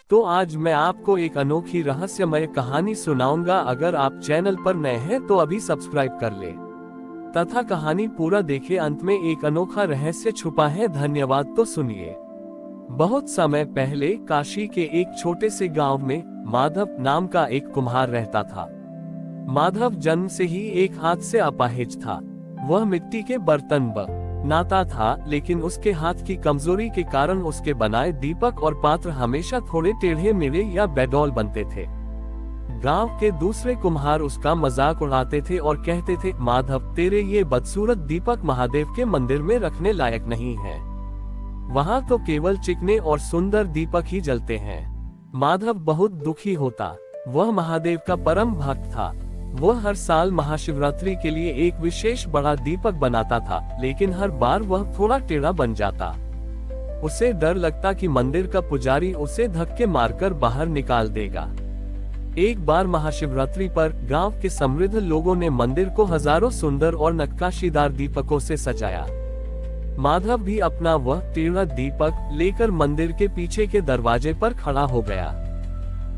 तो आज मैं आपको एक अनोखी रहस्यमय कहानी सुनाऊंगा। अगर आप चैनल पर नए हैं तो अभी सब्सक्राइब कर ले तथा कहानी पूरा देखें। अंत में एक अनोखा रहस्य छुपा है। धन्यवाद। तो सुनिए। बहुत समय पहले काशी के एक छोटे से गांव में माधव नाम का एक कुम्हार रहता था। माधव जन्म से ही एक हाथ से अपाहिज था। वह मिट्टी के बर्तन बनाता था, लेकिन उसके हाथ की कमजोरी के कारण उसके बनाए दीपक और पात्र हमेशा थोड़े टेढ़े मेढ़े या बेडौल बनते थे। गांव के दूसरे कुम्हार उसका मजाक उड़ाते थे और कहते थे, माधव तेरे ये बदसूरत दीपक महादेव के मंदिर में रखने लायक नहीं है। वहां तो केवल चिकने और सुंदर दीपक ही जलते हैं। माधव बहुत दुखी होता। वह महादेव का परम भक्त था। वह हर साल महाशिवरात्रि के लिए एक विशेष बड़ा दीपक बनाता था, लेकिन हर बार वह थोड़ा टेढ़ा बन जाता। उसे डर लगता कि मंदिर का पुजारी उसे धक्के मारकर बाहर निकाल देगा। एक बार महाशिवरात्रि पर गांव के समृद्ध लोगों ने मंदिर को हजारों सुंदर और नक्काशीदार दीपकों से सजाया। माधव भी अपना वह टेढ़ा दीपक लेकर मंदिर के पीछे के दरवाजे पर खड़ा हो गया।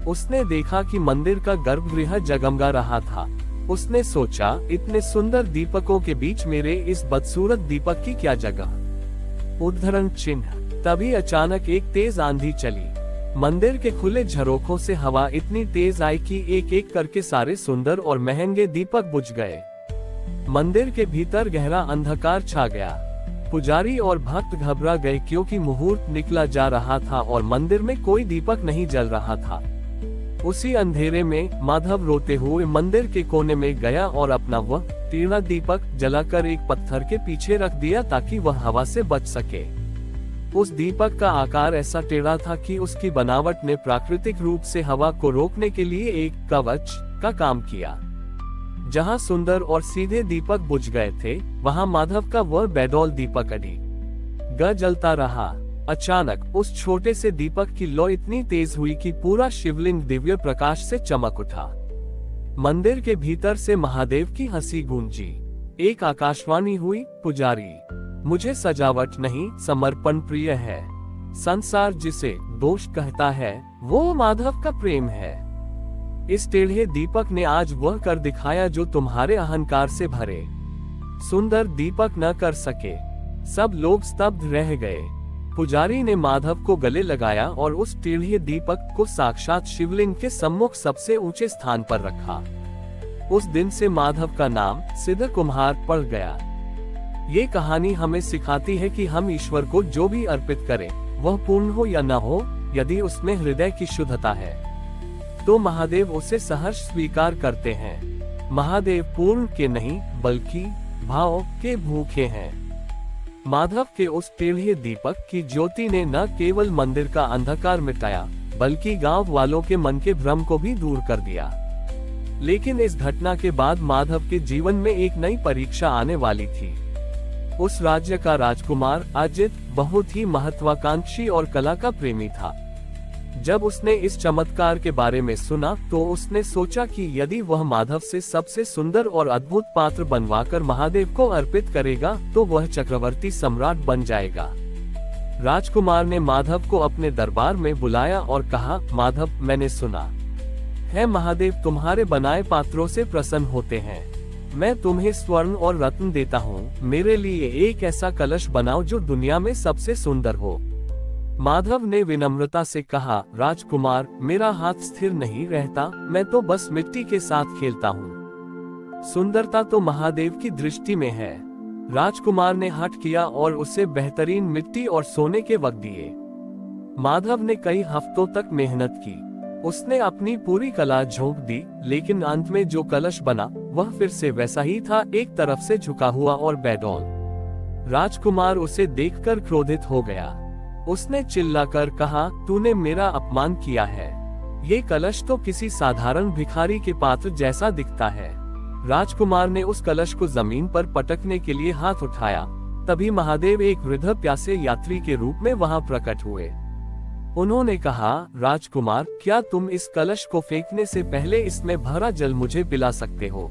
उसने देखा कि मंदिर का गर्भगृह जगमगा रहा था। उसने सोचा, इतने सुंदर दीपकों के बीच मेरे इस बदसूरत दीपक की क्या जगह। उद्धरण चिन्ह। तभी अचानक एक तेज आंधी चली। मंदिर के खुले झरोखों से हवा इतनी तेज आई कि एक एक करके सारे सुंदर और महंगे दीपक बुझ गए। मंदिर के भीतर गहरा अंधकार छा गया। पुजारी और भक्त घबरा गए, क्योंकि मुहूर्त निकला जा रहा था और मंदिर में कोई दीपक नहीं जल रहा था। उसी अंधेरे में माधव रोते हुए मंदिर के कोने में गया और अपना वह टेढ़ा दीपक जलाकर एक पत्थर के पीछे रख दिया, ताकि वह हवा से बच सके। उस दीपक का आकार ऐसा टेढ़ा था कि उसकी बनावट ने प्राकृतिक रूप से हवा को रोकने के लिए एक कवच का काम किया। जहां सुंदर और सीधे दीपक बुझ गए थे, वहां माधव का वह बेडौल दीपक अड़ी जलता रहा। अचानक उस छोटे से दीपक की लौ इतनी तेज हुई कि पूरा शिवलिंग दिव्य प्रकाश से चमक उठा। मंदिर के भीतर से महादेव की हंसी गूंजी। एक आकाशवाणी हुई, पुजारी, मुझे सजावट नहीं समर्पण प्रिय है। संसार जिसे दोष कहता है, वो माधव का प्रेम है। इस टेढ़े दीपक ने आज वह कर दिखाया जो तुम्हारे अहंकार से भरे सुंदर दीपक न कर सके। सब लोग स्तब्ध रह गए। पुजारी ने माधव को गले लगाया और उस टेढ़े दीपक को साक्षात शिवलिंग के सम्मुख सबसे ऊंचे स्थान पर रखा। उस दिन से माधव का नाम सिद्ध कुम्हार पड़ गया। ये कहानी हमें सिखाती है कि हम ईश्वर को जो भी अर्पित करें, वह पूर्ण हो या न हो, यदि उसमें हृदय की शुद्धता है तो महादेव उसे सहर्ष स्वीकार करते हैं। महादेव पूर्ण के नहीं, बल्कि भाव के भूखे हैं। माधव के उस टेढ़े दीपक की ज्योति ने न केवल मंदिर का अंधकार मिटाया, बल्कि गांव वालों के मन के भ्रम को भी दूर कर दिया। लेकिन इस घटना के बाद माधव के जीवन में एक नई परीक्षा आने वाली थी। उस राज्य का राजकुमार अजित बहुत ही महत्वाकांक्षी और कला का प्रेमी था। जब उसने इस चमत्कार के बारे में सुना तो उसने सोचा कि यदि वह माधव से सबसे सुंदर और अद्भुत पात्र बनवाकर महादेव को अर्पित करेगा तो वह चक्रवर्ती सम्राट बन जाएगा। राजकुमार ने माधव को अपने दरबार में बुलाया और कहा, माधव, मैंने सुना है महादेव तुम्हारे बनाए पात्रों से प्रसन्न होते हैं। मैं तुम्हें स्वर्ण और रत्न देता हूँ। मेरे लिए एक ऐसा कलश बनाओ जो दुनिया में सबसे सुंदर हो। माधव ने विनम्रता से कहा, राजकुमार, मेरा हाथ स्थिर नहीं रहता, मैं तो बस मिट्टी के साथ खेलता हूँ। सुंदरता तो महादेव की दृष्टि में है। राजकुमार ने हठ किया और उसे बेहतरीन मिट्टी और सोने के वक दिए। माधव ने कई हफ्तों तक मेहनत की। उसने अपनी पूरी कला झोंक दी, लेकिन अंत में जो कलश बना वह फिर से वैसा ही था, एक तरफ से झुका हुआ और बेडौल। राजकुमार उसे देखकर क्रोधित हो गया। उसने चिल्लाकर कहा, तूने मेरा अपमान किया है। ये कलश तो किसी साधारण भिखारी के पात्र जैसा दिखता है। राजकुमार ने उस कलश को जमीन पर पटकने के लिए हाथ उठाया। तभी महादेव एक वृद्ध प्यासे यात्री के रूप में वहां प्रकट हुए। उन्होंने कहा, राजकुमार, क्या तुम इस कलश को फेंकने से पहले इसमें भरा जल मुझे पिला सकते हो?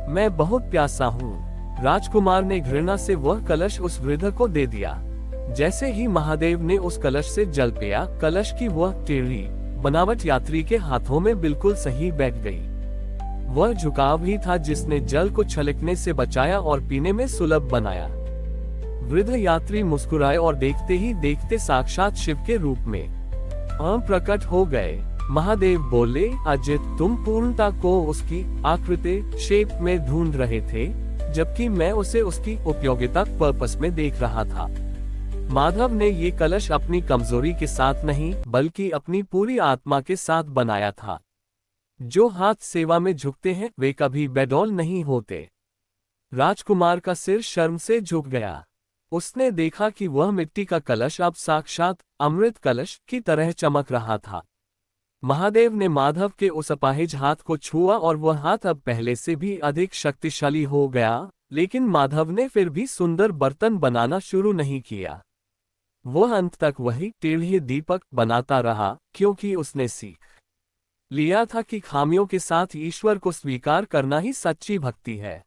मैं बहुत प्यासा हूँ। राजकुमार ने घृणा से वह कलश उस वृद्ध को दे दिया। जैसे ही महादेव ने उस कलश से जल पिया, कलश की वह टेढ़ी बनावट यात्री के हाथों में बिल्कुल सही बैठ गई। वह झुकाव ही था जिसने जल को छलकने से बचाया और पीने में सुलभ बनाया। वृद्ध यात्री मुस्कुराए और देखते ही देखते साक्षात शिव के रूप में प्रकट हो गए। महादेव बोले, अजित, तुम पूर्णता को उसकी आकृति शेप में ढूंढ रहे थे, जबकि मैं उसे उसकी उपयोगिता पर्पस में देख रहा था। माधव ने ये कलश अपनी कमजोरी के साथ नहीं, बल्कि अपनी पूरी आत्मा के साथ बनाया था। जो हाथ सेवा में झुकते हैं वे कभी बेडौल नहीं होते। राजकुमार का सिर शर्म से झुक गया। उसने देखा कि वह मिट्टी का कलश अब साक्षात अमृत कलश की तरह चमक रहा था। महादेव ने माधव के उस अपाहिज हाथ को छुआ और वह हाथ अब पहले से भी अधिक शक्तिशाली हो गया, लेकिन माधव ने फिर भी सुंदर बर्तन बनाना शुरू नहीं किया। वह अंत तक वही टेढ़े दीपक बनाता रहा, क्योंकि उसने सीख लिया था कि खामियों के साथ ईश्वर को स्वीकार करना ही सच्ची भक्ति है।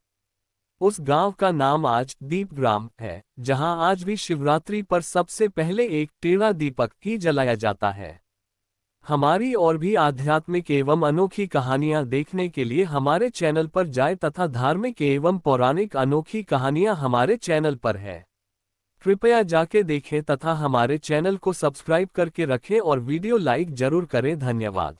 उस गांव का नाम आज दीपग्राम है, जहां आज भी शिवरात्रि पर सबसे पहले एक टेढ़ा दीपक ही जलाया जाता है। हमारी और भी आध्यात्मिक एवं अनोखी कहानियां देखने के लिए हमारे चैनल पर जाएं तथा धार्मिक एवं पौराणिक अनोखी कहानियां हमारे चैनल पर है। कृपया जाके देखें तथा हमारे चैनल को सब्सक्राइब करके रखें और वीडियो लाइक जरूर करें। धन्यवाद।